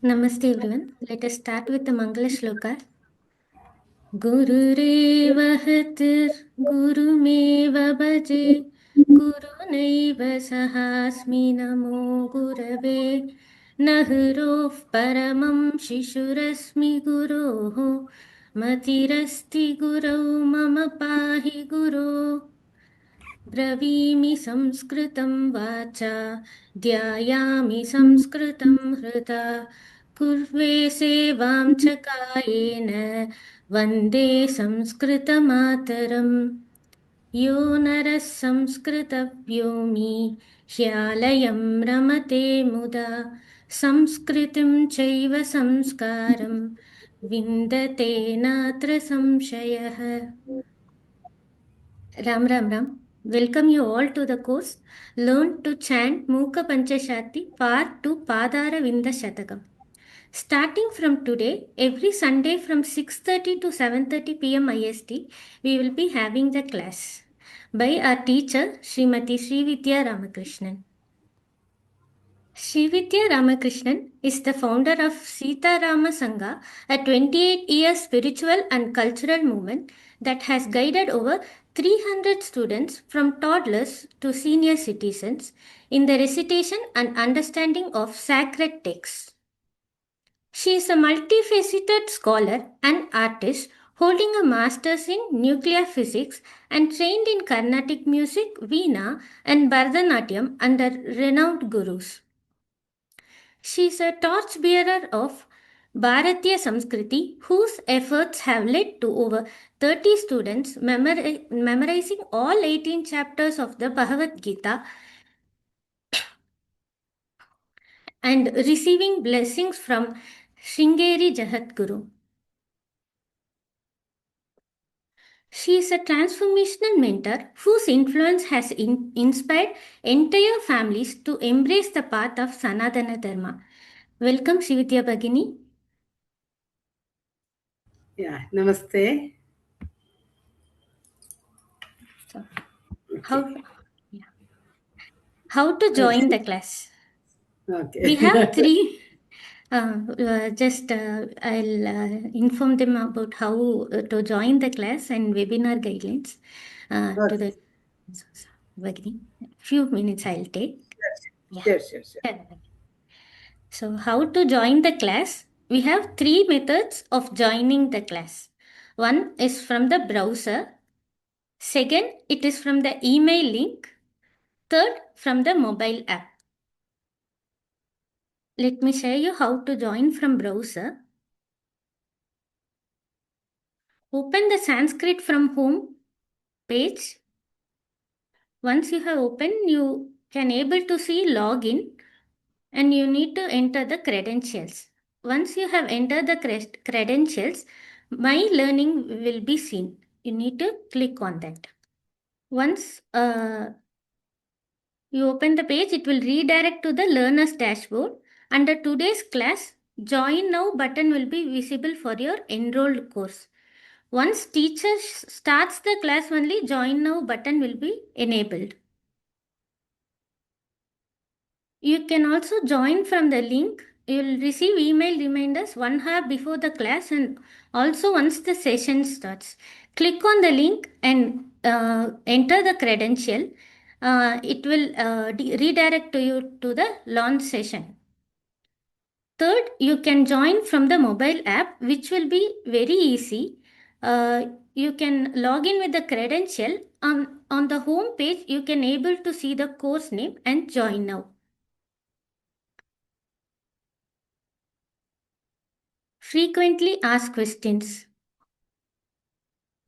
Namaste everyone. Let us start with the Mangala Shloka. Gururevahatir gurumeva bhaje gurunaiva sahasmi namo gurave nahurof paramam shishurasmi guroho matirasti gurau mama pahi guru ब्रवीमि संस्कृतं वाचा ध्यायामि संस्कृतं हृदा कुर्वे सेवां च कायेन वन्दे संस्कृतमातरम् यो नरः संस्कृतव्योमी ह्यालयं रमते मुदा संस्कृतिं चैव संस्कारं विन्दते नात्र संशयः Ram Ram Ram. Welcome you all to the course Learn to Chant Muka-Panchashati Part 2 Padaravindashatakam. Starting from today, every Sunday from 6:30 to 7:30 p.m. IST, we will be having the class by our teacher Srimati Srividya Ramakrishnan. Srividya Ramakrishnan is the founder of Sita Rama Sangha, a 28-year spiritual and cultural movement that has guided over 300 students from toddlers to senior citizens in the recitation and understanding of sacred texts. She is a multifaceted scholar and artist holding a master's in nuclear physics and trained in Carnatic music, Veena, and Bharatanatyam under renowned gurus. She is a torchbearer of Bharatiya Samskriti, whose efforts have led to over 30 students memorizing all 18 chapters of the Bhagavad Gita and receiving blessings from Sringeri Jahatguru. She is a transformational mentor whose influence has inspired entire families to embrace the path of Sanatana Dharma. Welcome, Srividya Bhagini. Yeah, namaste. So, how to join the class? Okay. We have three. I'll inform them about how to join the class and webinar guidelines. To the Bhagini. Few minutes I'll take. Yeah. Sure. So, how to join the class? We have three methods of joining the class. One is from the browser. Second, it is from the email link. Third, from the mobile app. Let me show you how to join from browser. Open the Sanskrit From Home page. Once you have opened, you can able to see login and you need to enter the credentials. Once you have entered the credentials, My Learning will be seen. You need to click on that. Once you open the page, it will redirect to the learner's dashboard. Under today's class, Join Now button will be visible for your enrolled course. Once teacher starts the class only, Join Now button will be enabled. You can also join from the link. You will receive email reminders 1 hour before the class and also once the session starts. Click on the link and enter the credential. It will redirect to you to the launch session. Third, you can join from the mobile app, which will be very easy. You can log in with the credential. On the home page, you can able to see the course name and join now. Frequently asked questions.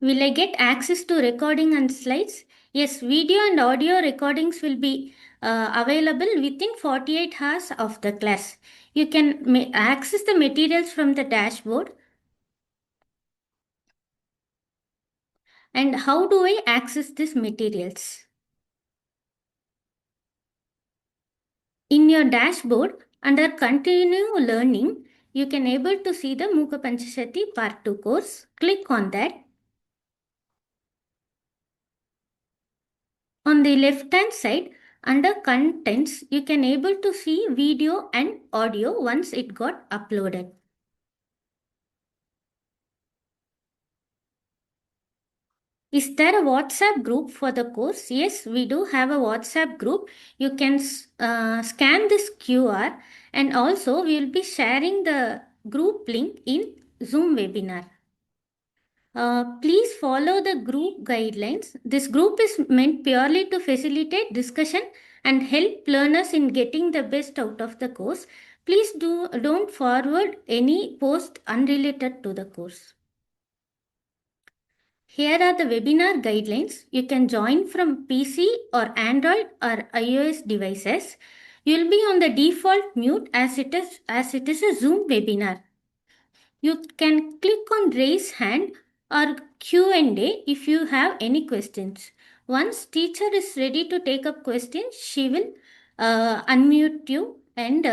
Will I get access to recording and slides? Yes, video and audio recordings will be available within 48 hours of the class. You can access the materials from the dashboard. And how do I access these materials? In your dashboard, under Continue Learning, you can able to see the Muka-Panchashati Part 2 course. Click on that. On the left-hand side, Under contents, you can able to see video and audio once it got uploaded. Is there a WhatsApp group for the course? Yes, we do have a WhatsApp group. You can scan this QR, and also we will be sharing the group link in Zoom webinar. Please follow the group guidelines. This group is meant purely to facilitate discussion and help learners in getting the best out of the course. Please don't forward any post unrelated to the course. Here are the webinar guidelines. You can join from PC or Android or iOS devices. You will be on the default mute as it is a Zoom webinar. You can click on raise hand or Q&A if you have any questions. Once teacher is ready to take up questions, she will unmute you and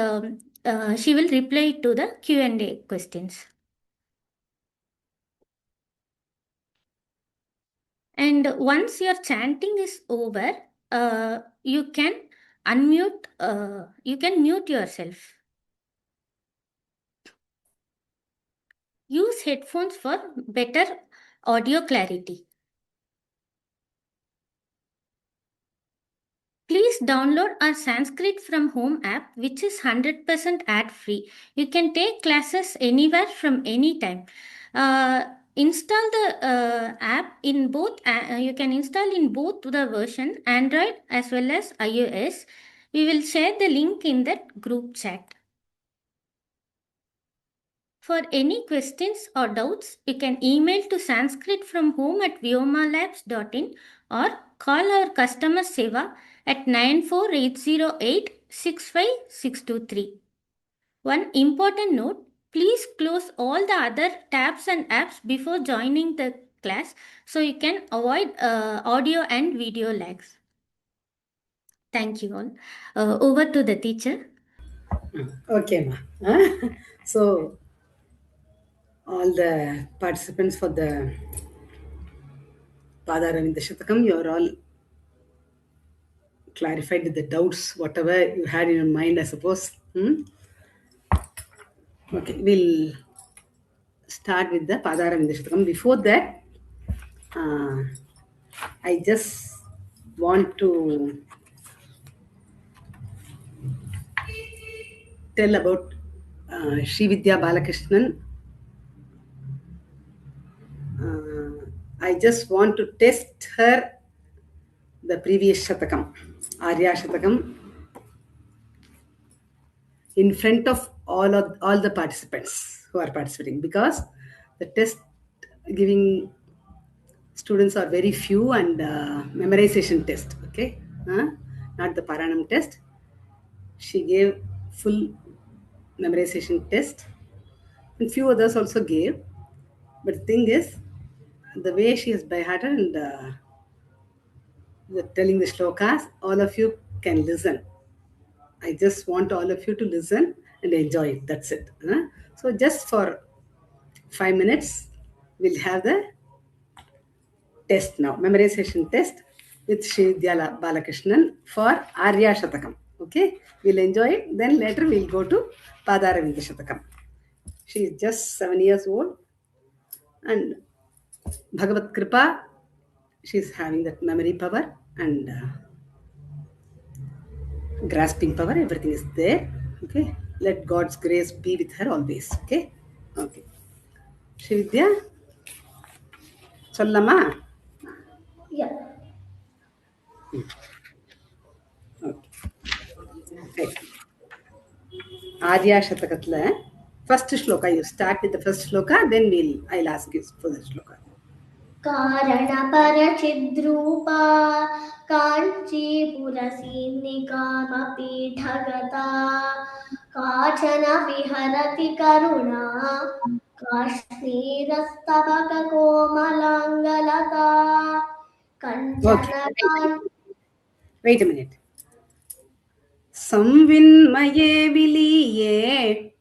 she will reply to the Q&A questions. And once your chanting is over, you can mute yourself. Use headphones for better audio clarity. Please download our Sanskrit From Home app, which is 100% ad free. You can take classes anywhere from any time. Install the app in both, you can install in both the version Android as well as iOS. We will share the link in that group chat. For any questions or doubts, you can email to sanskritfromhome@vyomalabs.in or call our customer seva at 94808 One important note, please close all the other tabs and apps before joining the class so you can avoid audio and video lags. Thank you all. Over to the teacher. Okay, ma. So, all the participants for the Padaravindashatakam, you are all clarified with the doubts, whatever you had in your mind, I suppose. Okay, we'll start with the Padaravindashatakam. Before that, uh, I just want to tell about Srividya Balakrishnan. I just want to test her the previous shatakam, Arya Shatakam, in front of all the participants who are participating, because the test giving students are very few, and memorization test. Okay, not the Paranam test. She gave full memorization test, and few others also gave. But the thing is, the way she is by heart and telling the shlokas, all of you can listen. I just want all of you to listen and enjoy it. That's it. So just for 5 minutes, we'll have the test now, memorization test with Srividya Balakrishnan for Arya Shatakam. Okay, we'll enjoy it. Then later we'll go to Padaravindashatakam. She is just 7 years old, and Bhagavat Kripa, she's having that memory power and grasping power. Everything is there. Okay, let God's grace be with her always. Okay, okay. Srividya, சொல்லமா? Yeah. Okay. Arya Shatakatla, first shloka. You start with the first shloka, then I'll ask you for the shloka. कारणपरचिद्रूपा काञ्चीपुरसीन्निकामपीठगता काचन विहरति करुणा काश्मीरस्तबककोमलाङ्गलता Okay. Wait a minute. संविन्मये विलीये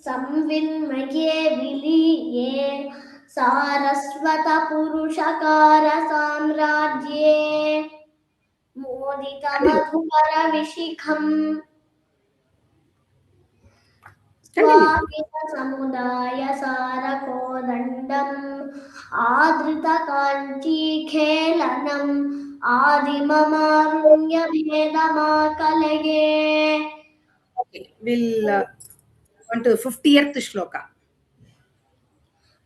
संविन्मये विलीये सारस्वतपुरुषकार साम्राज्ये Continue. मोदितमधुकरविशिखम् Continue. स्वामितसमुदायसारकोदण्डम् आदृतकाञ्चीखेलनम् आदिममारुण्यभेदमाकलये Okay. We'll on to 50th shloka.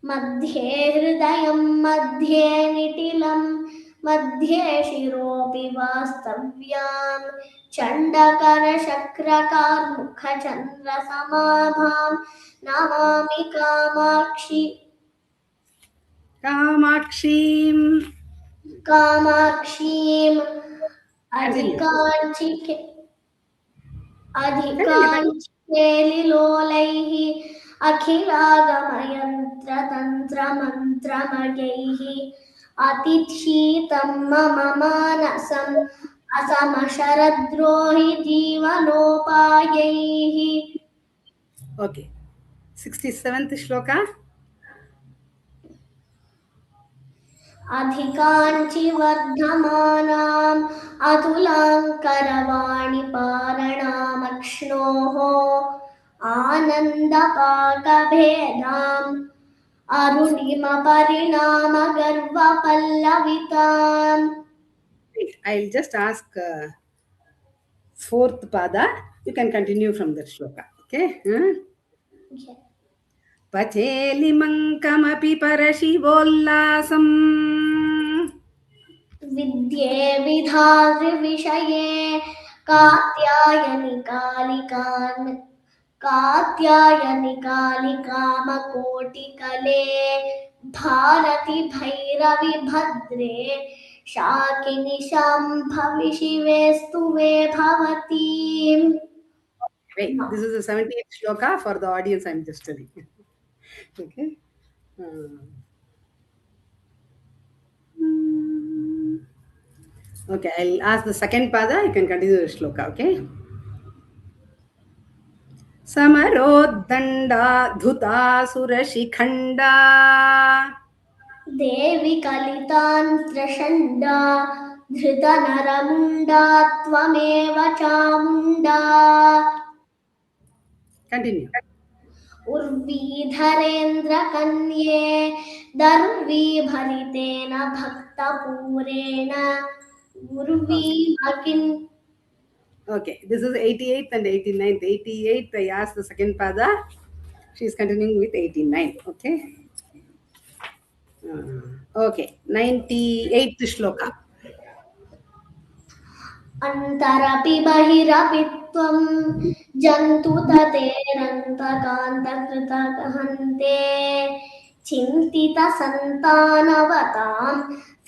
मध्ये हृदयं मध्ये निटिलं मध्ये शिरोऽपि वास्तव्यां चण्डकरशक्रकार्मुखचन्द्रसमाभां Namami Kamakshi Kamakshim. कामाक्षीम् Continue. अधिकाञ्चिके Continue. Continue. अधिकाञ्चिकेलिलोलैः अखिलागमयन्त्रतन्त्रमन्त्रमयैः अतिशीतं मम मानसम् असमशरद्रोहि जीवनोपायैः Okay. 67th shloka. अधिकाञ्चि वर्धमानाम् अतुलाङ्करवाणिपारणामक्ष्णोः आनन्दपाकभेदाम् अरुणिमपरिणामगर्वपल्लविताम् I'll just ask fourth pada. You can continue from that shloka. Okay. Pachelimankamapi parashivollasam. विद्ये विधातृविषये कात्यायनिकालिकान् कात्यायनिकालिकामकोटिकले Bharati Bhairavi भद्रे शाकिनि शाम्भवि शिवे स्तुवे भवतीम् Wait, this is the 78th shloka for the audience. I'm just telling. Okay. Okay, I'll ask the second pada. You can continue the shloka. Okay. Samarodanda dhutasurashikhanda. देवि कलितान्त्रषण्डा धृतनरमुण्डा त्वमेव Chamunda Continue. उर्वीधरेन्द्रकन्ये दर्वीभरितेन भक्तपूरेण Okay. उर्वीमकिन् Okay. This is 88th and 89th. 88th, I asked the second pada. She's continuing with 89. Okay. Okay. 98th shloka. अन्तरपि बहिरपि त्वं जन्तुततेरन्तकान्तकृतहन्ते चिन्तितसन्तानवतां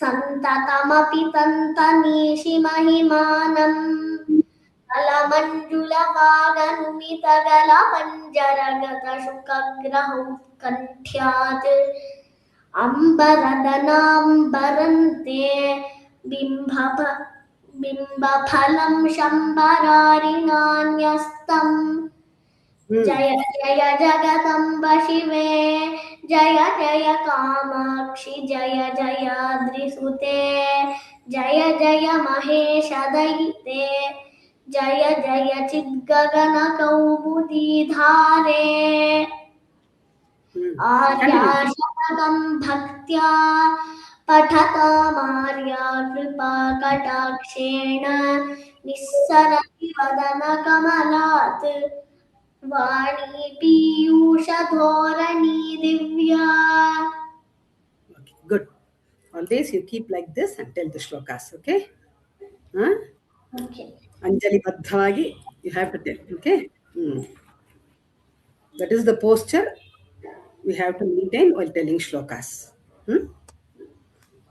सन्ततमपि तन्तनीषि महिमानम् कलमञ्जुलवागनुमितगलपञ्जरगतशुकग्रहौत्कण्ठ्यात् अम्बरदनाम्बरन्ते बिम्बफ बिम्बफलं शम्बरारिणान्यस्तम् जय जय जगदम्ब शिवे जय जय कामाक्षि जय जयाद्रिसुते जय जय महेशदयिते जय जय चिद्गगनकौमुदीधारे आर्याशतकं भक्त्या पठतामार्या कृपा कटाक्षेण निस्सरति वदनकमलात् वाणी पीयूषधोरणी दिव्या Okay, good. Always you keep like this and tell the shlokas, okay? Huh? Okay. Anjali Baddhavagi, you have to tell, okay? That is the posture we have to maintain while telling shlokas.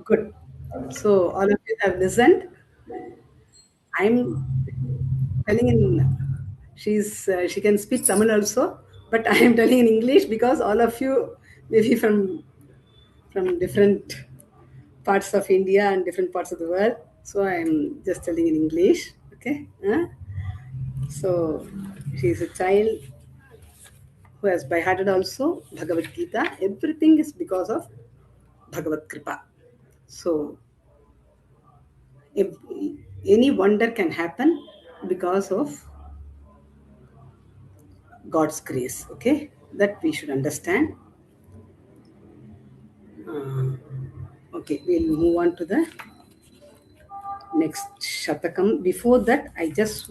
Good. So all of you have listened. I'm telling in she can speak Tamil also, but I am telling in English because all of you maybe from different parts of India and different parts of the world. So I am just telling in English. Okay. So she is a child who has by hearted also Bhagavad Gita. Everything is because of Bhagavad Kripa. So, if any wonder can happen because of God's grace. Okay, that we should understand. Uh, okay, we'll move on to the next shatakam. Before that, I just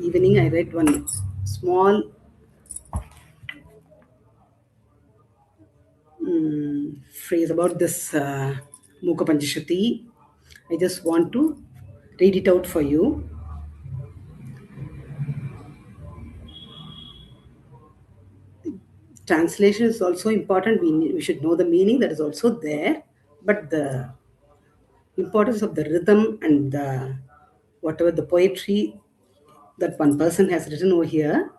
evening I read one small phrase about this Muka-Panchashati. I just want to read it out for you. Translation is also important. We should know the meaning that is also there, but the importance of the rhythm and the whatever the poetry that one person has written over here,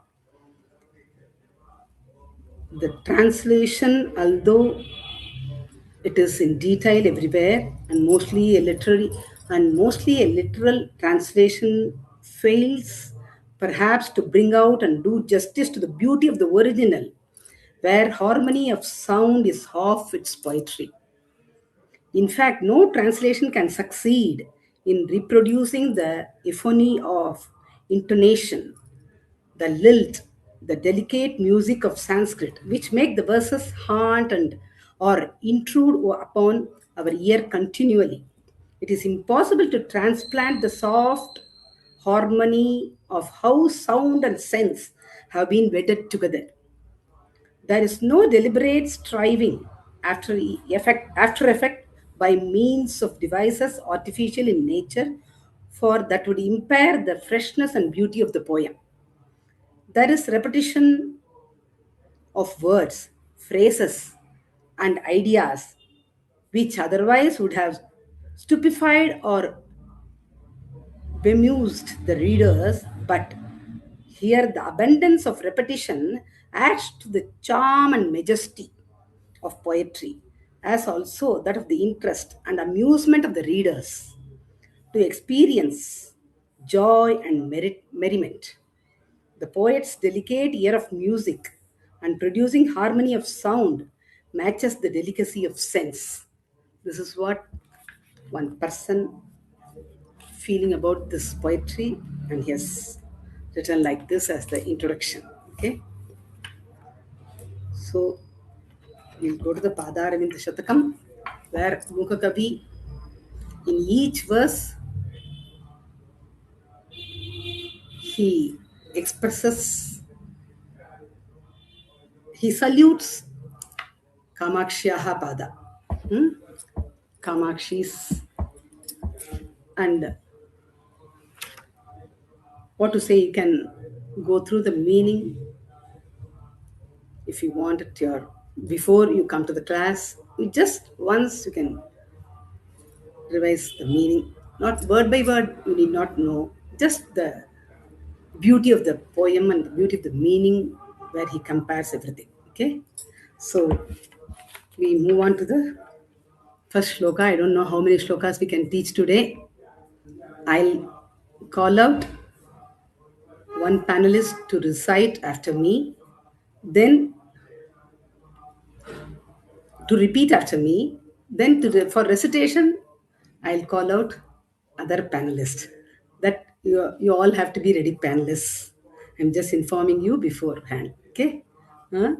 the translation, although it is in detail everywhere and mostly a literal translation fails perhaps to bring out and do justice to the beauty of the original, where harmony of sound is half its poetry. In fact, no translation can succeed in reproducing the euphony of intonation, the lilt, the delicate music of Sanskrit, which make the verses haunt and or intrude upon our ear continually. It is impossible to transplant the soft harmony of how sound and sense have been wedded together. There is no deliberate striving after effect by means of devices artificial in nature, for that would impair the freshness and beauty of the poem. There is repetition of words, phrases, and ideas which otherwise would have stupefied or bemused the readers, but here the abundance of repetition adds to the charm and majesty of poetry, as also that of the interest and amusement of the readers to experience joy and merriment. The poet's delicate ear of music and producing harmony of sound matches the delicacy of sense. This is what one person feeling about this poetry, and he has written like this as the introduction. Okay, so we'll go to the Padaravindashatakam, where Muka Kavi in each verse he expresses, he salutes Kamakshiyaha Pada. Hmm? Kamakshi's, and what to say, you can go through the meaning if you want it your before you come to the class. You just once you can revise the meaning, not word by word, you need not know, just the beauty of the poem and the beauty of the meaning where he compares everything. Okay, so we move on to the first shloka. I don't know how many shlokas we can teach today. I'll call out one panelist to recite after me, then to repeat after me, then for recitation, I'll call out other panelists. That you all have to be ready panelists. I'm just informing you beforehand. Okay? Huh?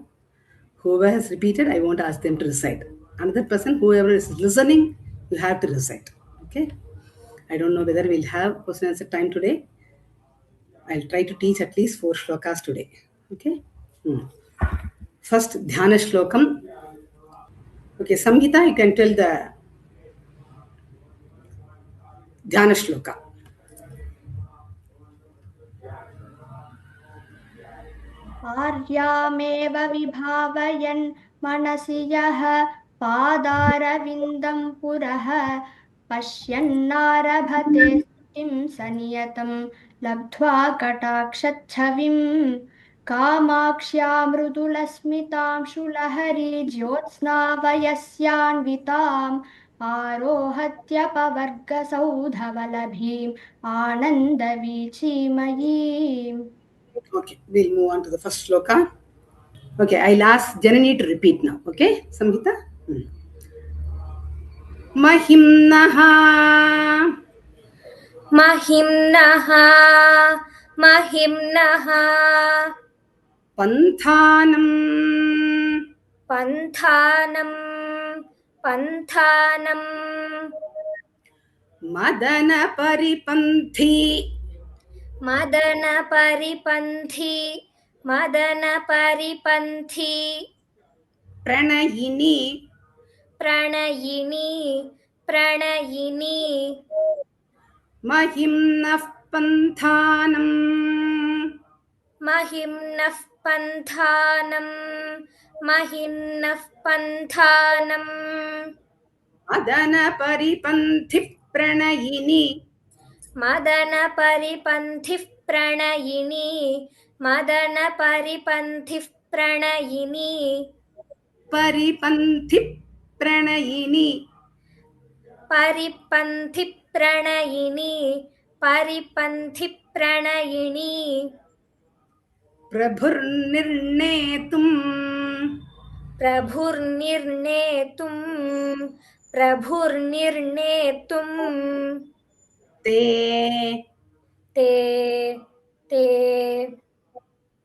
Whoever has repeated, I won't ask them to recite. Another person, whoever is listening, you have to recite. Okay? I don't know whether we'll have question answer time today. I'll try to teach at least 4 shlokas today. Okay? Hmm. First, Dhyana Shlokam. Okay, Samgita, you can tell the Dhyana Shloka. आर्यामेव विभावयन् मनसि यः पादारविन्दं पुरः पश्यन्नारभते स्तुतिं सनियतं लब्ध्वा कटाक्षच्छविं कामाक्ष्या मृदुलस्मितां शुलहरी ज्योत्स्नावयस्यान्विताम् आरोहत्यपवर्गसौधवलभीम् आनन्दवीचीमयीम् Okay, we'll move on to the first shloka. Okay, I'll ask Janani to repeat now. Okay, Samhita? Mahimnaha महिम्नः महिम्नः Panthanam पन्थानं पन्थानं Madana Paripanthi मदनपरिपन्थी मदनपरिपन्थी Pranayini प्रणयिनी प्रणयिनी Mahimnah Panthanam महिम्नः पन्थानं महिम्नः पन्थानं Madana Paripanthi Pranayini मदनपरिपन्थिः प्रणयिनी मदनपरिपन्थिः प्रणयिनी Paripanthi Pranayini परिपन्थिः प्रणयिनी परिपन्थिः प्रणयिनी Prabhurnirnetum प्रभुर्निर्णेतुं प्रभुर्निर्णेतुं Te ते ते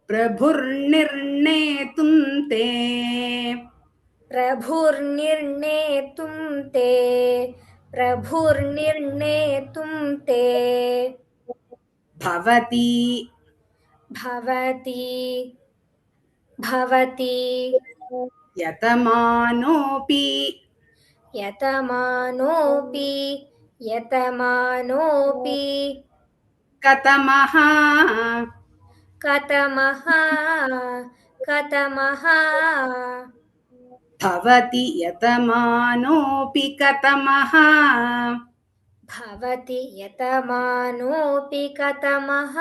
Prabhurnirnetum Te प्रभुर्निर्णेतुं ते प्रभुर्निर्णेतुं ते Bhavati भवति भवति Yatamanopi यतमानोऽपि यतमानोऽपि Katamaha कतमः कतमः Bhavati Yatamanopi Katamaha भवति यतमानोऽपि कतमः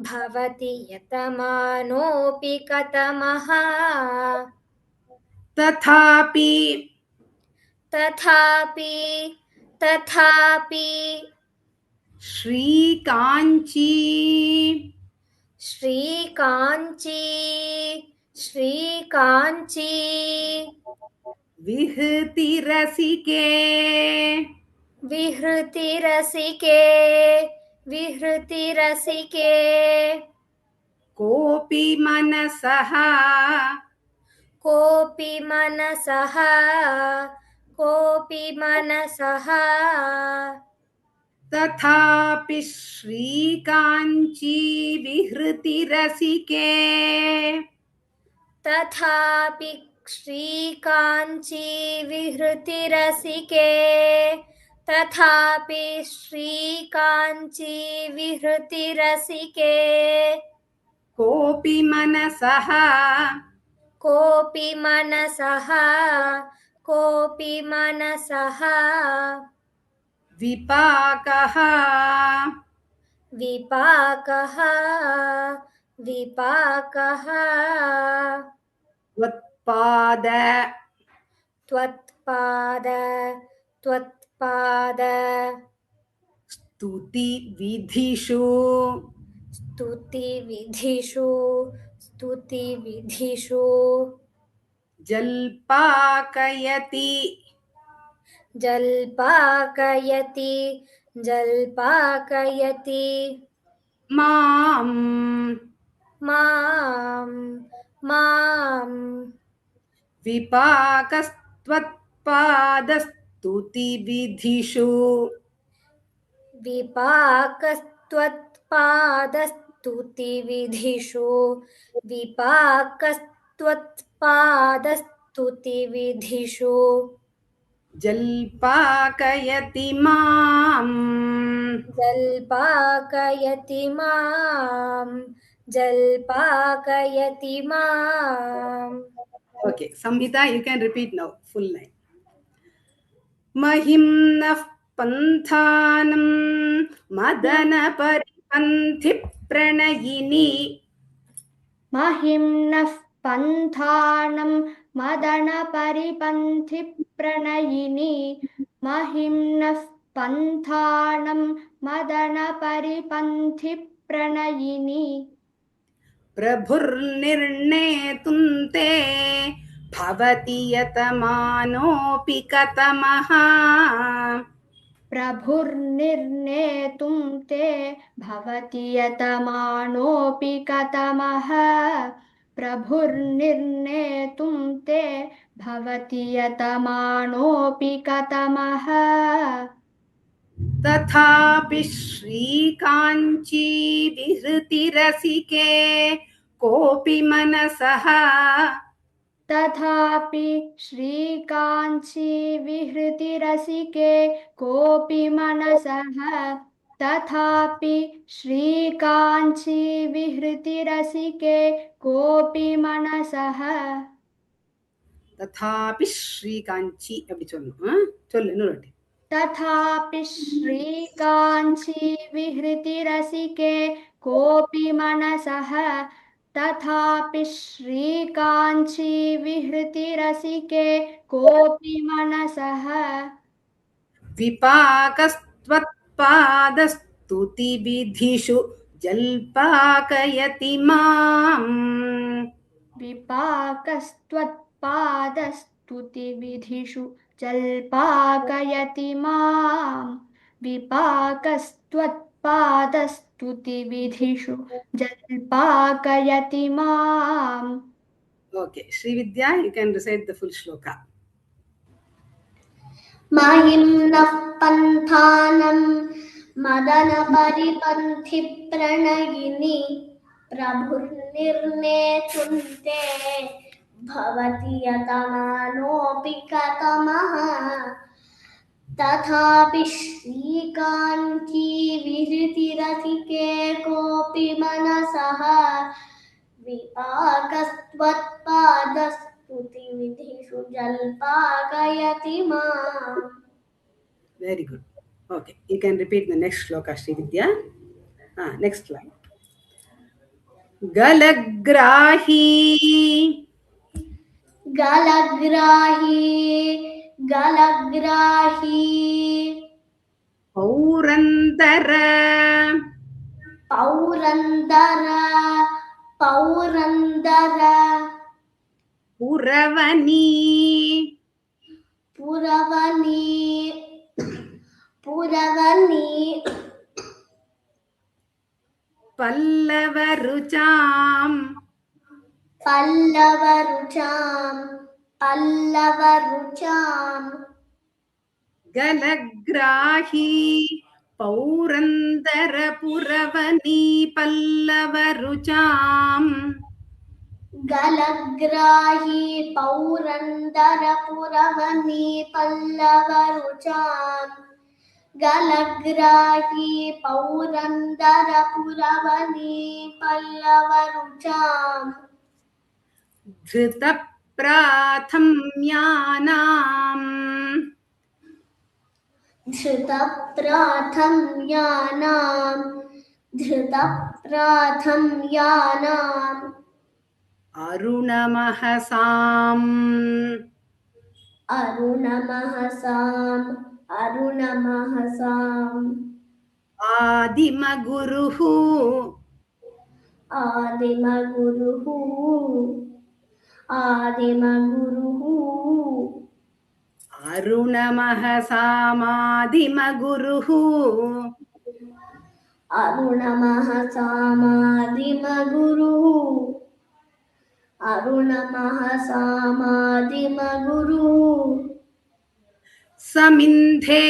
भवति यतमानोऽपि कतमः Tathapi तथापि तथापि Sri Kanchi श्रीकाञ्ची श्रीकाञ्ची Vihti Rasike विहृतिरसिके विहृतिरसिके Kopi Manasaha कोऽपि मनसः कोऽपि मनसः तथापि श्रीकाञ्ची विहृतिरसिके तथापि श्रीकाञ्ची विहृतिरसिके तथापि श्रीकाञ्ची विहृतिरसिके कोऽपि मनसः कोऽपि मनसः कोऽपि मनसः विपाकः विपाकः विपाकः त्वत्पाद त्वत्पाद त्वत्पाद स्तुतिविधिषु स्तुतिविधिषु स्तुतिविधिषु जल्पाकयति जल्पाकयति जल्पाकयति माम् मां मां विपाकस्त्वत्पादस्तुतिविधिषु विपाकस्त्वत्पादस्तुतिविधिषु विपाकस्त्वत्पादस्तुतिविधिषु जल्पाकयति माम् जल्पाकयति मां जल्पाकयति माम् Okay, Samhita, you can repeat now, full line. Mahimnah panthanam madana paripanthi pranayini महिम्नः पन्थानं मदनपरिपन्थिप्रणयिनी महिम्नः पन्थानं मदनपरिपन्थिप्रणयिनी प्रभुर्निर्णेतुं ते भवति यतमानोऽपि कतमः प्रभुर्निर्णेतुं ते भवति यतमानोऽपि कतमः प्रभुर्निर्णेतुं ते भवति यतमानोऽपि कतमः तथापि श्रीकाञ्ची विहृतिरसिके कोऽपि मनसः तथापि श्रीकाञ्ची विहृतिरसिके कोऽपि मनसः तथापि श्रीकाञ्ची विहृतिरसिके कोऽपि मनसः तथापि श्रीकाञ्ची அப்படி சொல்லணும் சொல்லு இன்னொரு வாட்டி तथापि श्रीकाञ्ची विहृतिरसिके कोऽपि मनसः तथापि श्रीकाञ्ची विहृतिरसिके कोऽपि मनसः विपाकस्त्वत्पादस्तुतिविधिषु जल्पाकयति माम् विपाकस्त्वत्पादस्तुतिविधिषु जल्पाकयति माम् विपाकस्त्वत्पादस्तुतिविधिषु जल्पाकयति माम् Okay, Srividya, you can recite the full shloka. महिम्नः पन्थानं मदनपरिपन्थि प्रणयिनि प्रभुर्निर्णेतुं ते भवति यतमानोऽपि कतमः तथापि श्रीकाञ्ची विहृतिरसिके कोऽपि मनसः विपाकस्त्वत्पादस्तुतिविधिषु जल्पाकयति माम्. Very good. Okay, you can repeat the next shloka, Srividya. Next line. Galagrahi गलग्राही Paurandara पौरन्दर Puravani पुरवनी Pallavarucham पल्लवरुचाम् Galagrahi Paurandara Puravani Pallavarucham गलग्राही पौरन्दर पुरवनी पल्लवरुचाम् गलग्राही पौरन्दर पुरवनी पल्लवरुचाम् धृतप्राथम्यानाम् धृतप्राथम्यानाम् अरुणमहसाम् आदिमगुरुः अरुणमहसामादिमगुरुः समिन्धे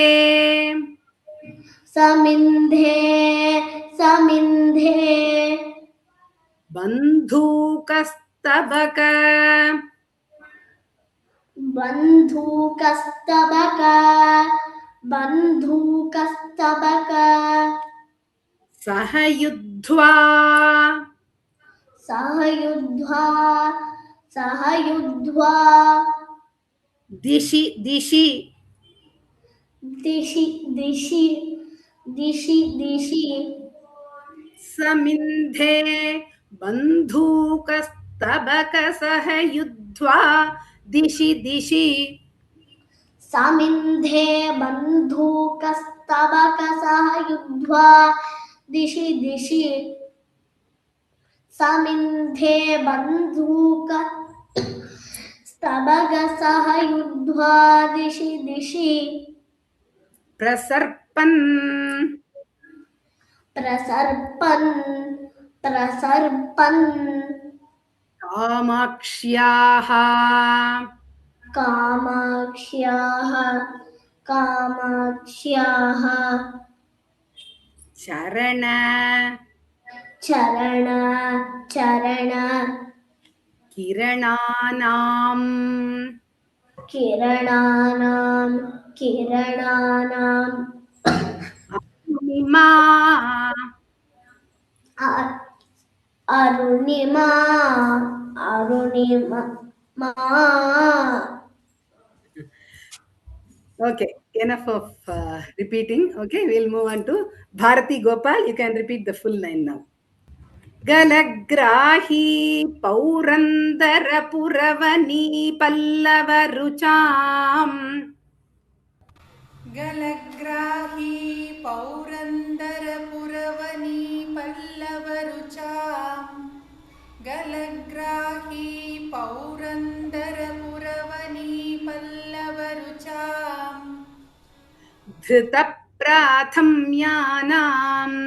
बन्धूकस्तबक सहयुध्वा दिशि समिन्धे बन्धूकस्तबक सहयुध्वा दिशि समिन्धे बन्धूकस्तबकसह युद्ध्वा दिशि समिन्धे बन्धूक स्तबगसः युद्ध्वा दिशि दिशि प्रसर्पन् प्रसर्पन् कामाक्ष्याः कामाक्ष्याः चरण चरण किरणानाम् किरणानां अरुणिमा अ- Arunima Okay, enough of repeating. Okay, we'll move on to Bharati Gopal. You can repeat the full line now. गलग्राही पौरन्दरपुरवनी पल्लवरुचाम् गलग्राही पौरन्दरपुरवनी पल्लवरुचाम् गलग्राही पौरन्दरपुरवनी पल्लवरुचाम् धृतप्राथम्यानाम्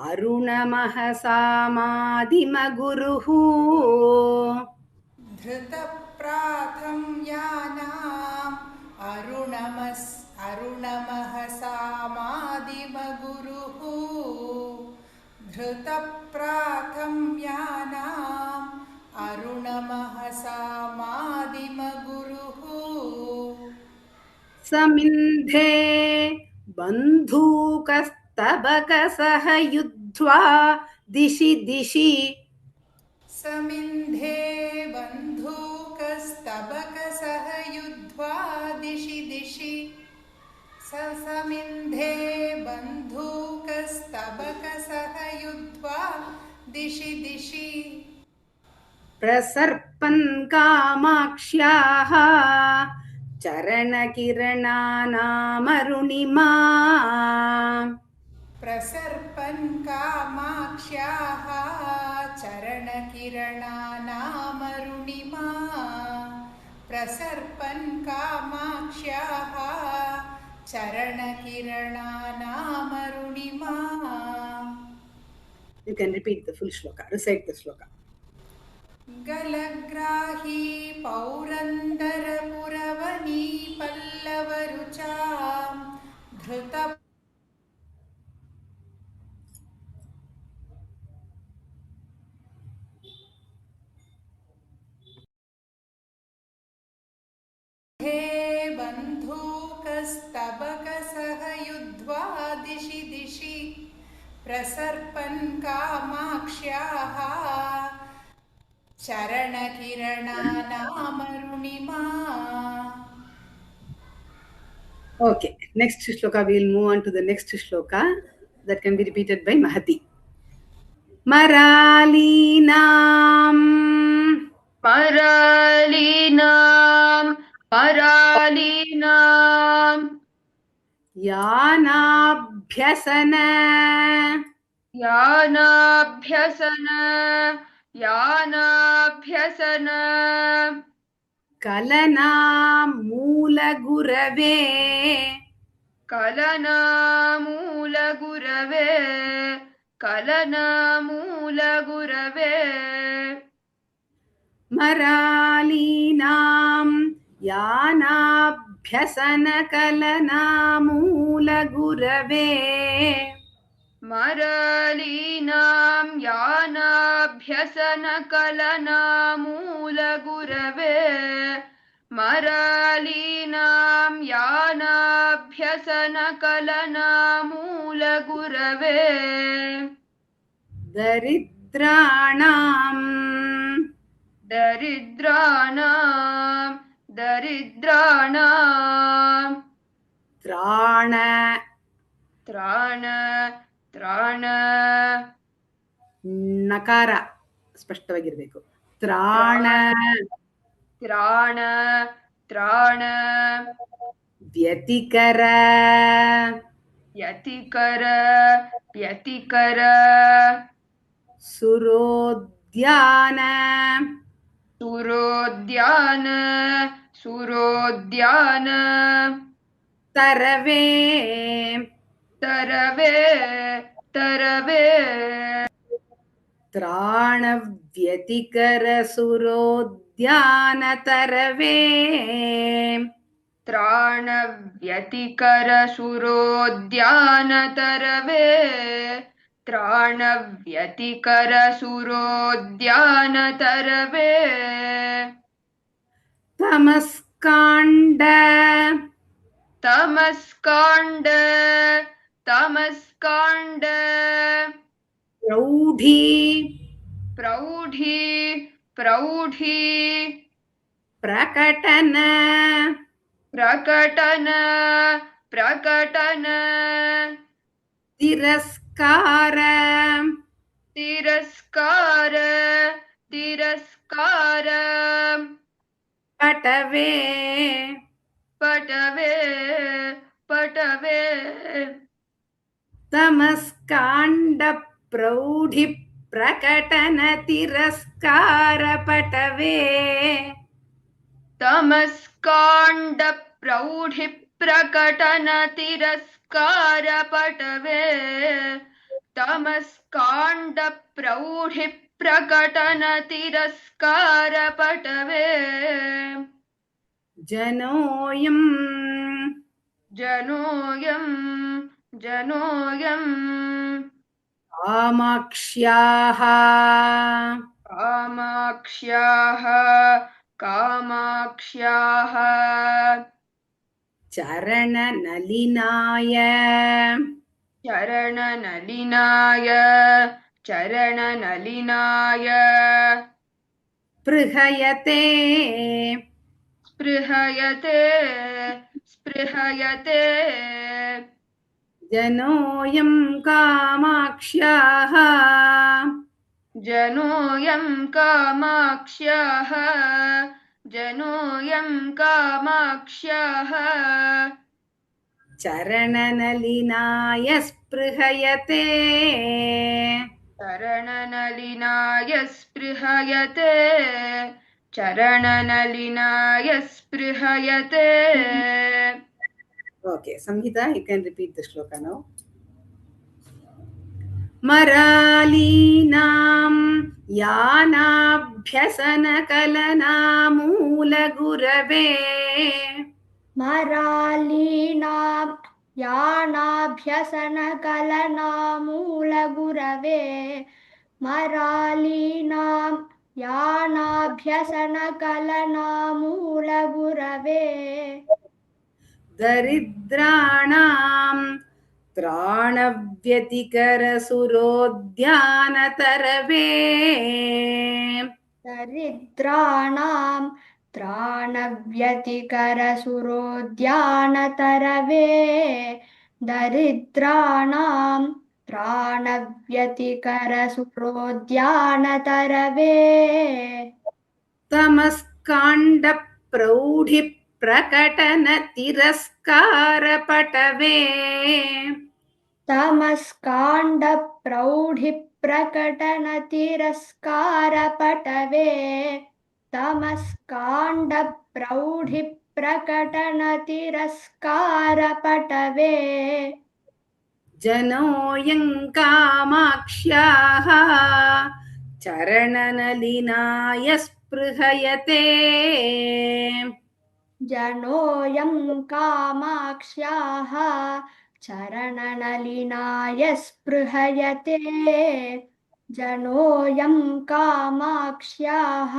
अरुणमहसामादिमगुरुः धृतप्राथम्यानाम् अरुणमहसामादिमगुरुः धृतप्राथम्यानाम् अरुणमहसामादिमगुरुः समिन्धे बन्धूकस्तबकसह युद्ध्वा दिशि दिशि समिन्धे बन्धूकस्तबकसह युद्ध्वा दिशि दिशि समिन्धे बन्धूकस्तबकसह युद्ध्वा दिशि दिशि प्रसर्पन् कामाक्ष्याः चरणकिरणानामरुणिमा प्रसर्पन् कामाक्ष्याः चरणकिरणानामरुणिमा प्रसर्पन् कामाक्ष्याः चरणकिरणानामरुणिमा. You can repeat the full shloka, recite the shloka. गलग्राही पौरन्दरपुरवनी पल्लवरुचाम् धृत बन्धूकस्तबकसह युद्ध्वा दिशि दिशि प्रसर्पन् कामाक्ष्याः चरणकिरणानामरुणिमा. Okay, next shloka, we will move on to the next shloka that can be repeated by Mahati. Maralinam Yanabhyasana Kalana Moolagurave Maralinam Yanabhyasana Kalana Moolagurave Daridranam ತ್ರಾಣ ನಕಾರ ಸ್ಪಷ್ಟವಾಗಿರ್ಬೇಕು. ತ್ರಾಣ ವ್ಯತಿಕರ ಸುರೋದ್ಧಾರ सुरोद्यान सुरोद्यान तरवे तरवे तरवे त्राणव्यतिकरसुरोद्यानतरवे त्राणव्यतिकरसुरोद्यानतरवे त्राणव्यतिकरसुरोद्यानतरवे तमस्काण्ड तमस्काण्ड तमस्काण्ड प्रौढी प्रौढी प्रौढी प्रकटन प्रकटन प्रकटन तिरस्कार तिरस्कार तिरस्कार पटवे पटवे पटवे तमस्काण्ड प्रौढि प्रकटन तिरस्कार पटवे तमस्काण्ड प्रौढि प्रकटन तिरस्कार पटवे तमस्काण्ड प्रौढि प्रकटन तिरस्कार पटवे जनोऽयम् जनोऽयम् कामाक्ष्याः कामाक्ष्याः चरणनलिनाय चरणनलिनाय स्पृहयते स्पृहयते जनोऽयं कामाक्ष्याः जनोऽयं कामाक्ष्याः चरणनलिनाय स्पृहयते चरणनलिनाय स्पृहयते Okay, Samhita, you can repeat the shloka now. मरालीनां यानाभ्यसनकलनामूलगुरवे मरालीनां यानाभ्यसनकलनामूलगुरवे मरालीनां यानाभ्यसनकलनामूलगुरवे दरिद्राणां त्राणव्यतिकरसुरोद्यानतरवे दरिद्राणां त्राणव्यतिकरसुरोद्यानतरवे दरिद्राणां त्राणव्यतिकरसुरोद्यानतरवे तमस्काण्डप्रौढिप्रकटनतिरस्कारपटवे तमस्काण्डप्रौढिप्रकटनतिरस्कारपटवे तमस्काण्डप्रौढिप्रकटनतिरस्कारपटवे जनोऽयं कामाक्ष्याः चरणनलिनाय स्पृहयते जनोऽयं कामाक्ष्याः चरणनलिनाय स्पृहयते जनोऽयं कामाक्ष्याः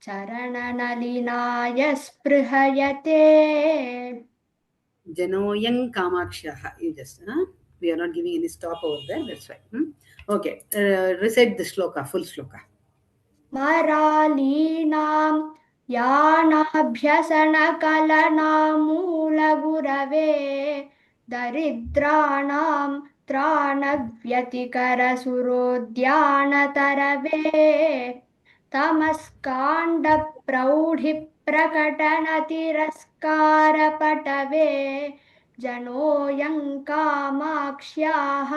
चरणनलिनाय स्पृहयते Janoyang Kamakshaha. You just, we are not giving any stop over there. That's why. Okay. Recite the shloka, full shloka. मरालीनां यानाभ्यसनकलनामूलगुरवे दरिद्राणां त्राणव्यतिकरसुरोद्यानतरवे तमस्काण्डप्रौढिप्रकटनतिरस्कारपटवे जनोऽयं कामाक्ष्याः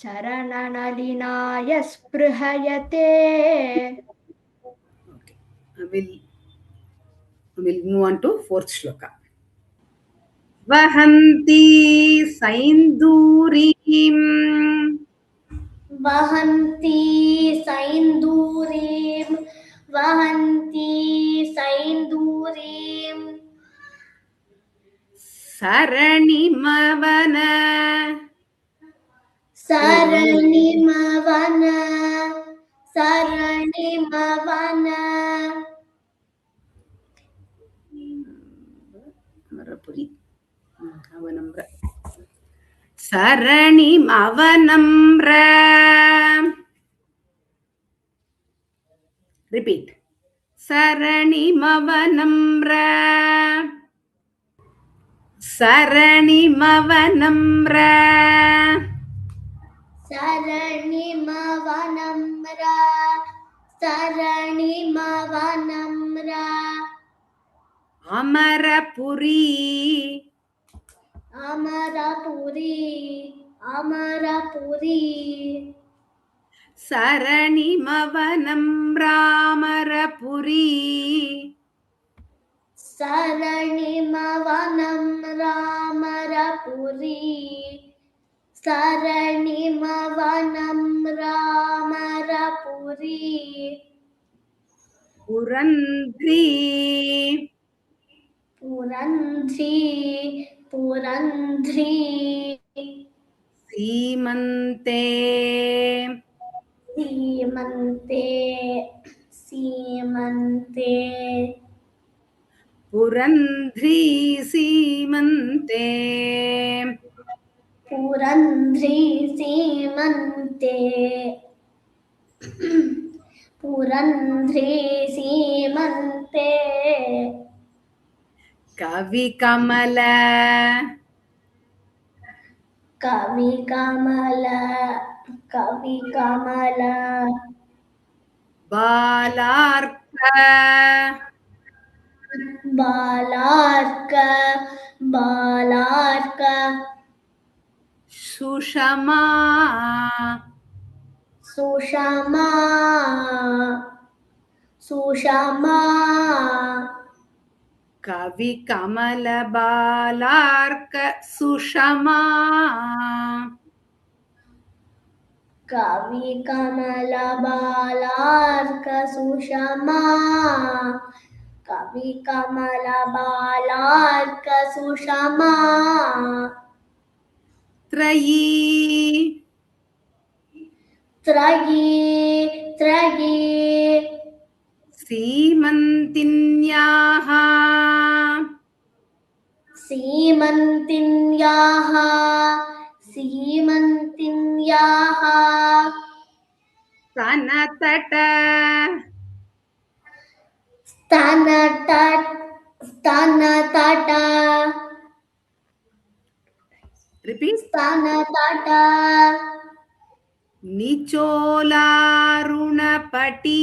चरणनलिनाय स्पृहयते Okay. I will move on to fourth shloka. Vahanti sainduriim वहन्ति सैन्दूरीं वहन्ति सैन्दूरीं saranimavana सरणिमवन सरणिमवन Marapuri. Avanamra. Saranimavamra. Repeat. Saranimavamra. Saranimavamra. सरणिमवनम्रा सरणिमवनम्रा Amarapuri. Amarpuri Amarpuri Saranimavamra. Amarapuri. सरणिमवनम्रा Amarpuri सरणिमवनम्रा Amarpuri Purandri. पुरन्ध्री पुरन्ध्री Simante. सीमन्ते सीमन्ते Purandri Simante. पुरन्ध्री सीमन्ते पुरन्ध्री सीमन्ते Kavi Kamala. कविकमल कविकमल Balarka. Balark Balark Sushama. सुषमा सुषमा Kavi Kamala Balarka Sushama. कविकमल Balark सुषमा कविकमल बालार्क सुषमा Trayi. त्रयी त्रयी Simantinyaha. सीमन्तिन्याः सीमन्तिन्याः Sanatata. स्तनतट स्तनतट Repeat. स्तनतट Nicholarunapati.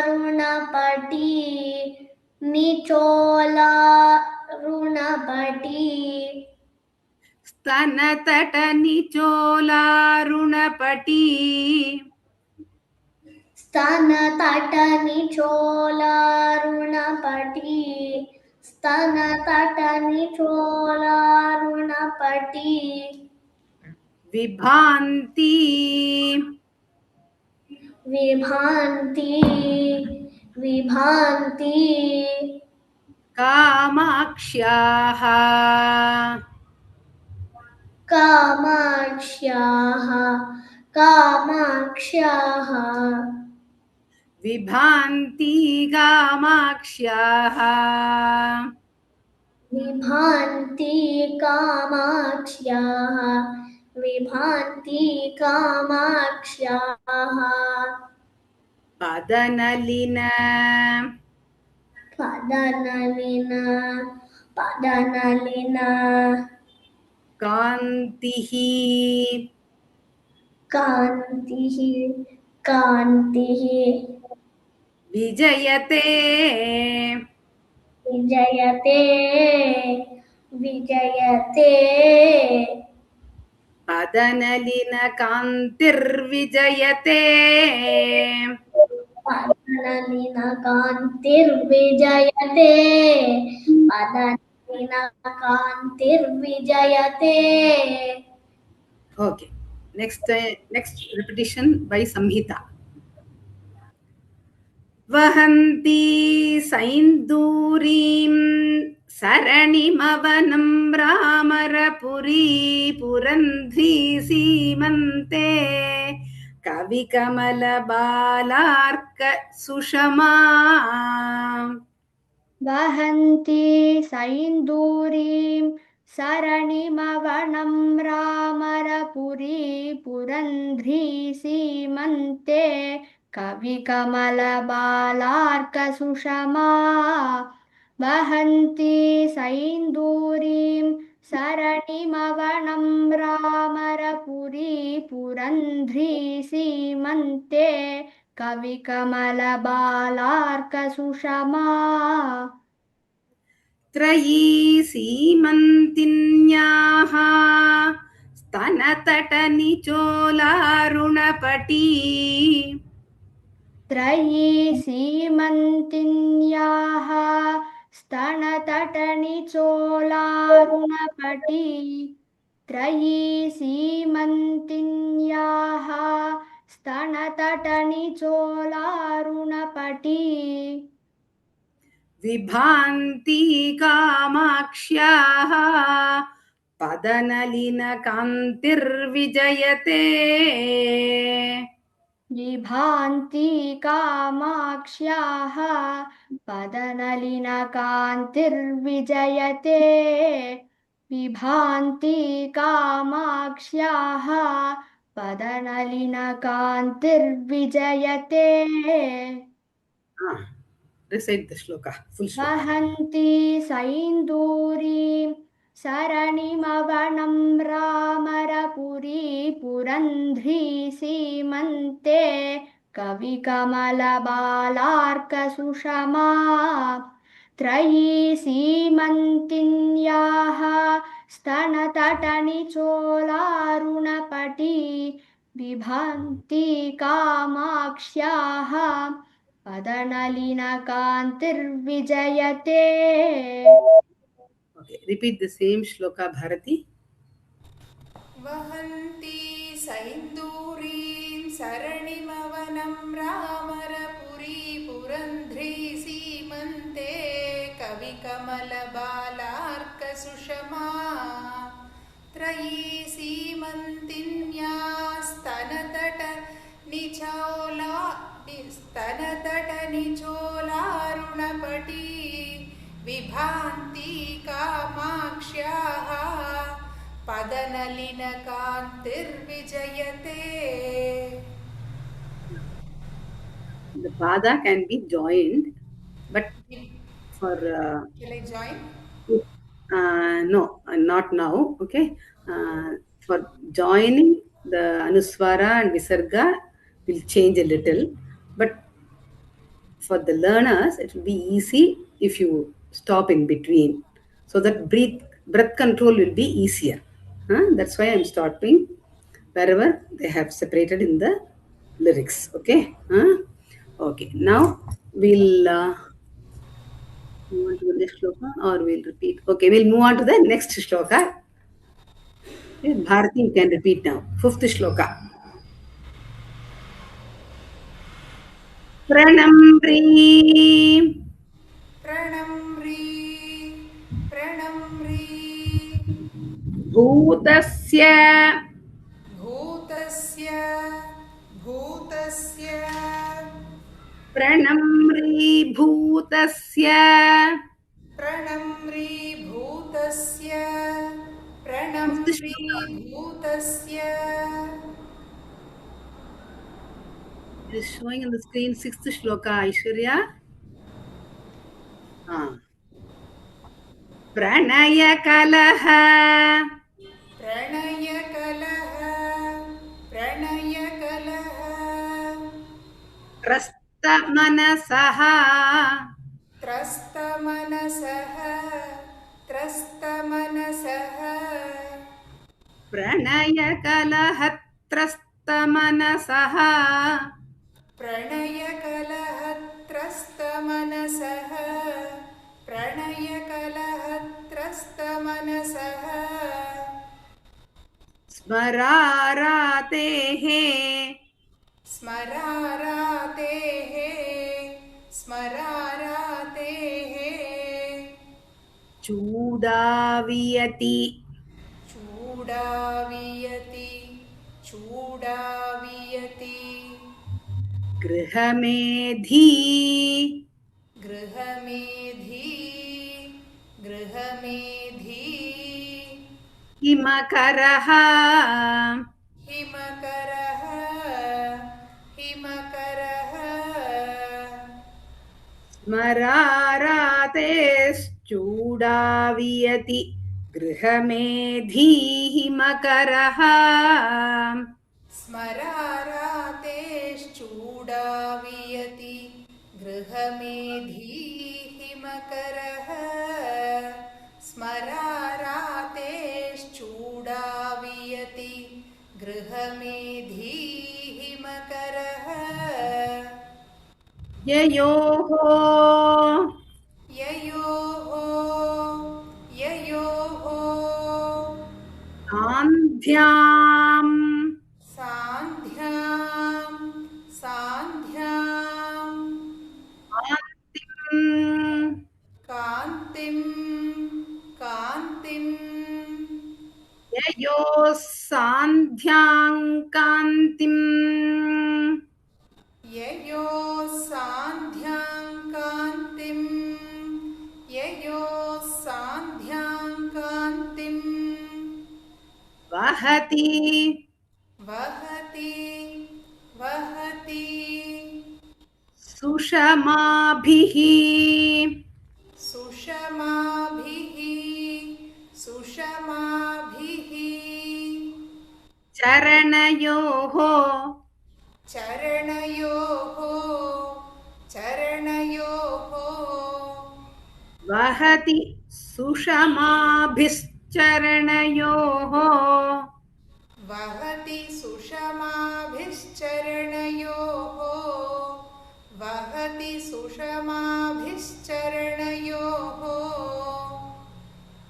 निचोलारुणपटी निचोलारुणपटी Stanatata Nicholarunapati. स्तनतट निचोलारुणपटी स्तनतट निचोलारुणपटी Vibhanti. विभान्ति विभान्ति Kamakshyaha. कामाक्ष्याः कामाक्ष्याः Vibhanti Kamakshyaha. विभान्ति कामाक्ष्याः विभान्ति कामाक्ष्याः Padanalina. पदनलिना पदनलिना Kantihi. कान्तिः कान्तिः Vijayate. विजयते विजयते पदनलिनकान्तिर्विजयते पदनलिनकान्तिर्विजयते पदनलिनकान्तिर्विजयते Okay. Next repetition by Samhita. वहन्ती सैन्दूरीं सरणिमवनं भ्रामरपुरी पुरन्ध्री सीमन्ते कविकमलबालार्क सुषमा वहन्ती सैन्दूरीं सरणिमवनं रामरपुरी पुरन्ध्री सीमन्ते कविकमलबालार्कसुषमा वहन्ती सैन्दूरीं सरणिमवनं रामरपुरी पुरन्ध्री सीमन्ते कविकमलबालार्कसुषमा त्रयी सीमन्तिन्याः स्तनतटनिचोलारुणपटी त्रयी सीमन्तिन्याः स्तनतटनिचोलारुणपटी त्रयी सीमन्तिन्याः स्तनतटनिचोलारुणपटी विभान्ति कामाक्ष्याः पदनलिनकान्तिर्विजयते विभान्ति कामाक्ष्याः पदनलिनकान्तिर्विजयते विभान्ति कामाक्ष्याः पदनलिनकान्तिर्विजयते Recite the shloka, full shloka. वहन्ति सैन्दूरीं सरणिमवनं रामरपुरी पुरन्ध्री सीमन्ते कविकमलबालार्कसुषमा त्रयी सीमन्तिन्याः स्तनतटनिचोलारुणपटी विभान्ति कामाक्ष्याः पदनलिनकान्तिर्विजयते. Okay, repeat the same shloka, Bharati. वहन्ती सैन्दूरीं सरणिमवनं रामरपुरी पुरन्ध्री सीमन्ते कविकमलबालार्कसुषमा त्रयी स्तनतटनिचोलारुणपटी विभान्ति कामाक्ष्याः पदनलिनकान्तिर्विजयते. The pada can be joined, but for Shall I join? no, not now. Okay, for joining the anuswara and visarga will change a little, but for the learners it will be easy if you stop in between, so that breath control will be easier. That's why I'm stopping wherever they have separated in the lyrics. Okay. Okay, now we'll move on to the next shloka, or we'll repeat. Okay, we'll move on to the next shloka. Okay, Bharati, you can repeat now. Fifth shloka. Pranamri प्रणम्री प्रणम्री Bhutasya भूतस्य भूतस्य Pranamri Bhutasya प्रणम्री भूतस्य प्रणम्री भूतस्य. It is showing on the screen sixth shloka, Aishwarya. Pranaya Kalaha प्रणयकलह प्रणयकलह Trasta Manasaha त्रस्तमनसः प्रणयकलहत्रस्तमनसः प्रणयकलहत्रस्तमनसः प्रणयकलहत्रस्तमनसः प्रणयकलहत्रस्तमनसः स्मरारातेः स्मरारातेः स्मरारातेः चूडावियति चूडावियति चूडावियति गृहमेधी गृहमेधी गृहमेधी हिमकरः हिमकरः हिमकरः स्मरारातेश्चूडावियति गृहमेधी हिमकरः स्मरारातेश्चूडावियति गृहमेधी हिमकरः स्मरारातेश्चूडावियति गृहमेधी हिमकरः ययोः ययोः ययोः सान्ध्याम् सान्ध्यां सान्ध्यां कान्तिम् कान्तिं ययोः सान्ध्यां कान्तिम् ययो सान्ध्यां कान्तिं ययो सान्ध्यां कान्तिं वहति वहति वहति सुषमाभिः सुषमाभिः सुषमाभिः चरणयोः चरणयोः चरणयोः वहति सुषमाभिश्चरणयोः वहति सुषमाभिश्चरणयोः वहति सुषमाभिश्चरणयोः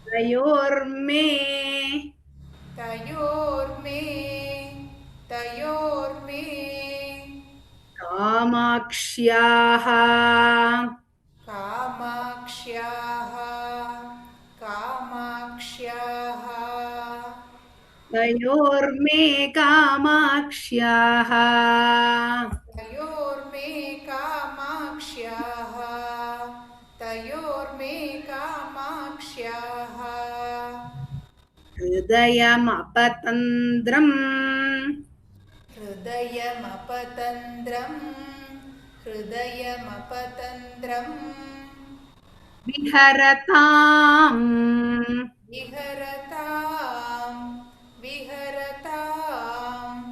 तयोर्मे तयोर्मे तयोर्मे कामाक्ष्याः कामाक्ष्याः कामाक्ष्याः तयोर्मे कामाक्ष्याः तयोर्मे कामाक्ष्याः तयोर्मे कामाक्ष्याः हृदयमपतन्द्रम् हृदयमपतन्द्रम् हृदयमपतन्द्रम् विहरताम् विहरताम् विहरताम्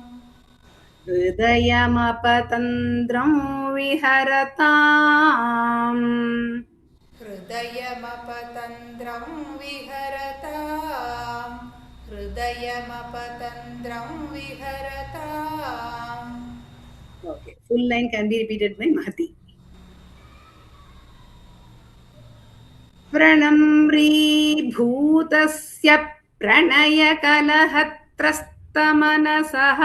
हृदयमपतन्द्रं विहरताम् हृदयमपतन्द्रं विहरताम् हृदयमपतन्द्रं विहरताम् Okay, full line can be repeated by Mahati. प्रणम्रीभूतस्य प्रणयकलहत्रस्तमनसः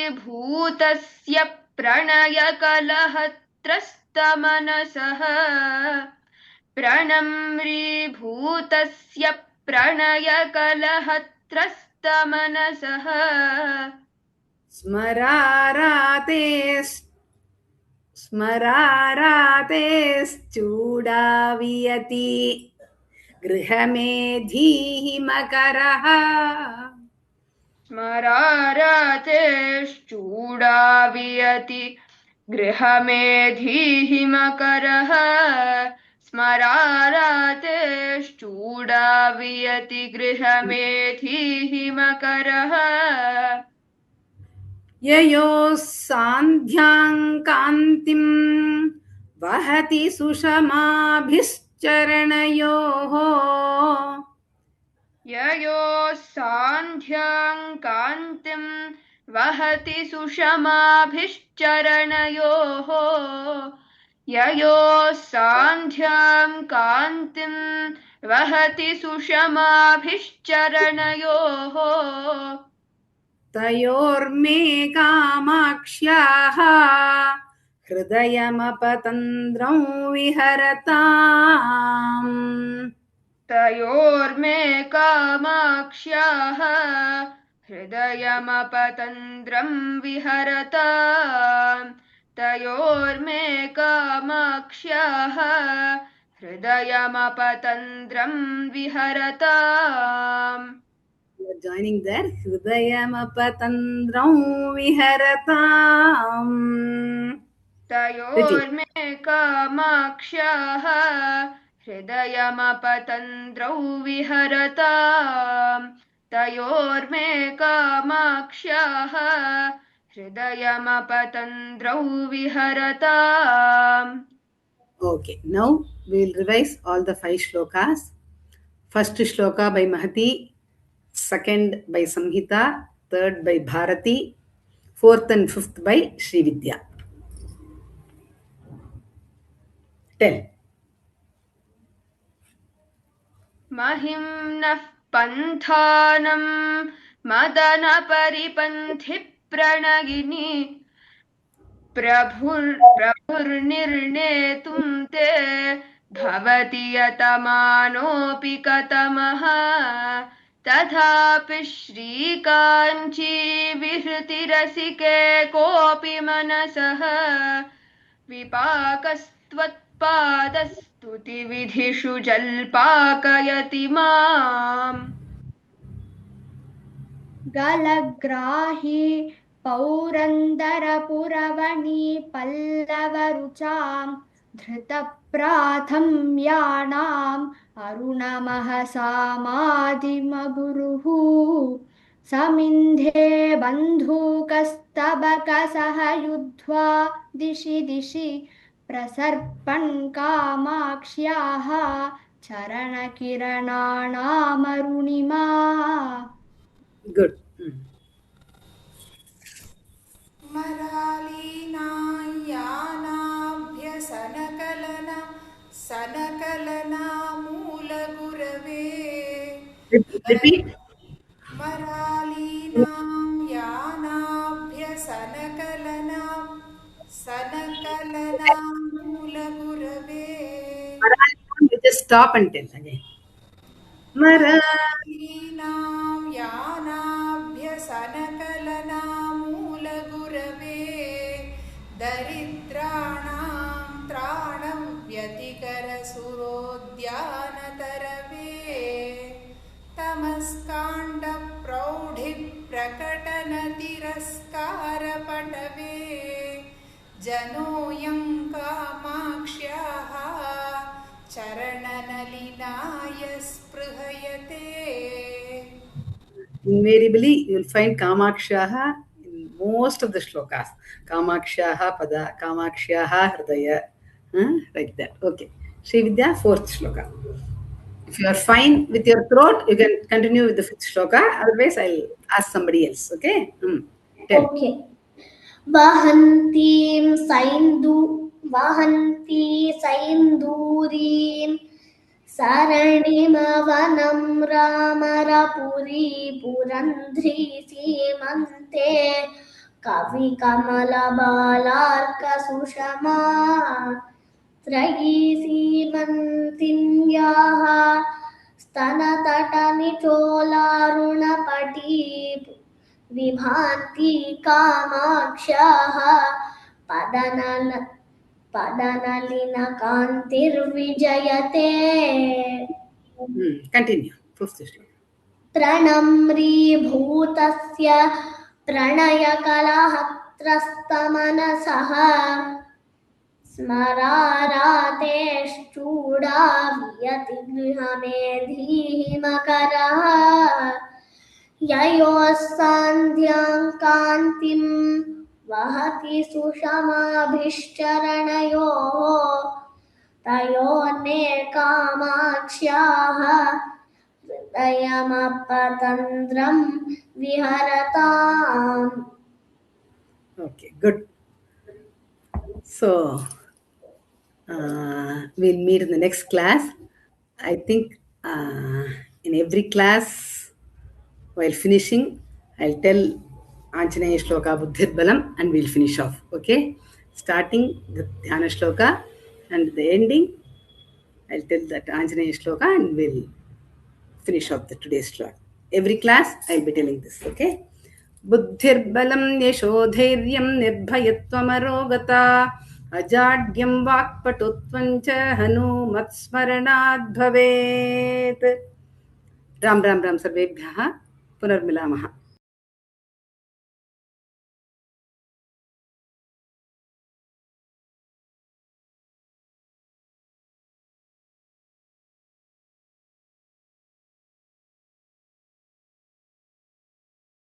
प्रणम्रीभूतस्य प्रणयकलहत्रस्तमनसः प्रणम्रीभूतस्य प्रणयकलहत्रस्तमनसः स्मरारातेश्चूडावियति गृहमेधीः मकरः स्मरारातेश्चूडावियति गृहमेधीः मकरः स्मरारातेश्चूडावियति गृहमेधीः मकरः ययोः सान्ध्यां कान्तिं वहति सुषमाभिश्चरणयोः चरणयोः ययोः सान्ध्यां कान्तिं वहति सुषमाभिश्चरणयोः ययोः सान्ध्यां कान्तिं वहति सुषमाभिश्चरणयोः तयोर्मे कामाक्ष्याः हृदयमपतन्द्रं विहरताम् तयोर्मे कामाक्ष्याः हृदयमपतन्द्रं विहरताम् तयोर्मे कामाक्ष्याः हृदयमपतन्द्रं विहरताम्. You are joining there. हृदयमपतन्द्रं विहरताम्. तयोर्मे कामाक्ष्याः हृदयमपतन्द्रौ विहरताम् तयोर्मे कामाक्ष्याः हृदयमपतन्द्रौ विहरताम्. Okay, now we will revise all the 5 shlokas. First shloka by Mahati, second by Samhita, third by Bharati, fourth and fifth by Srividya. Tell. महिम्नः पन्थानं मदनपरिपन्थि प्रणयिनि प्रभुर्निर्णेतुं ते भवति यतमानोऽपि कतमः तथापि श्रीकाञ्ची विहृतिरसिके कोऽपि मनसः विपाकस्त्वत्पादस्तुतिविधिषु जल्पाकयति माम्. गलग्राही पौरन्दरपुरवणी पल्लवरुचां धृतप्राथं यानाम् अरुणमः सामादिमगुरुः समिन्धे बन्धूकस्तबकसह युद्ध्वा दिशि दिशि प्रसर्पन् कामाक्ष्याः चरणकिरणानामरुणिमा. Good. मरालीनायानाभ्यसनकलना सनकलनामूलगुरवे Repeat. मरालीनां यानाभ्यसनकलना सनकलनामूलगुरवे You just stop and tell again. मरालीनां यानाभ्यसनकलनामूलगुरवे दरिद्राणां त्राणं व्यतिकरसुरोद्यानतरवे तमस्काण्डप्रौढिप्रकटनतिरस्कारपटवे जनोऽयं कामाक्ष्याः चरणनलिनाय स्पृहयते. Invariably, you will find Kamakshaha in most of the shlokas. Kamakshaha pada, Kamakshaha hridaya. Like that. Okay. Srividya, fourth shloka. If you are fine with your throat, you can continue with the fifth shloka. Otherwise, I'll ask somebody else. Okay? Tell. Okay. वहन्तीं सैन्दूरीं सरणिमवनं रामरपुरी पुरन्ध्री सीमन्ते कविकमलबालार्कसुषमा त्रयी सीमन्तिन्याः स्तनतटनिचोलारुणपटी विभान्ति कामाक्ष्याः पदनलिनकान्तिर्विजयते. Continue. Fifth shloka. प्रणम्रीभूतस्य प्रणयकलहत्रस्तमनसः स्मरारातेश्चूडा वियति गृहमेधीः मकरः ययोः सान्ध्यां कान्तिं वहति सुषमाभिश्चरणयोः तयोर्मे कामाक्ष्याः हृदयमपतन्द्रं विहरताम्. Okay, good. So, we'll meet in the next class. I think in every class, while finishing, I'll tell Anjaneya Shloka Buddhir Balam and we'll finish off. Okay? Starting the Dhyana Shloka and the ending, I'll tell that Anjaneya Shloka and we'll finish off the today's shloka. Every class, I'll be telling this. Okay? बुद्धिर्बलं यशोधैर्यं निर्भयत्वमरोगता अजाड्यं वाक्पटुत्वं च हनूमत्स्मरणात् भवेत्. राम राम राम सर्वेभ्यः पुनर्मिलामः.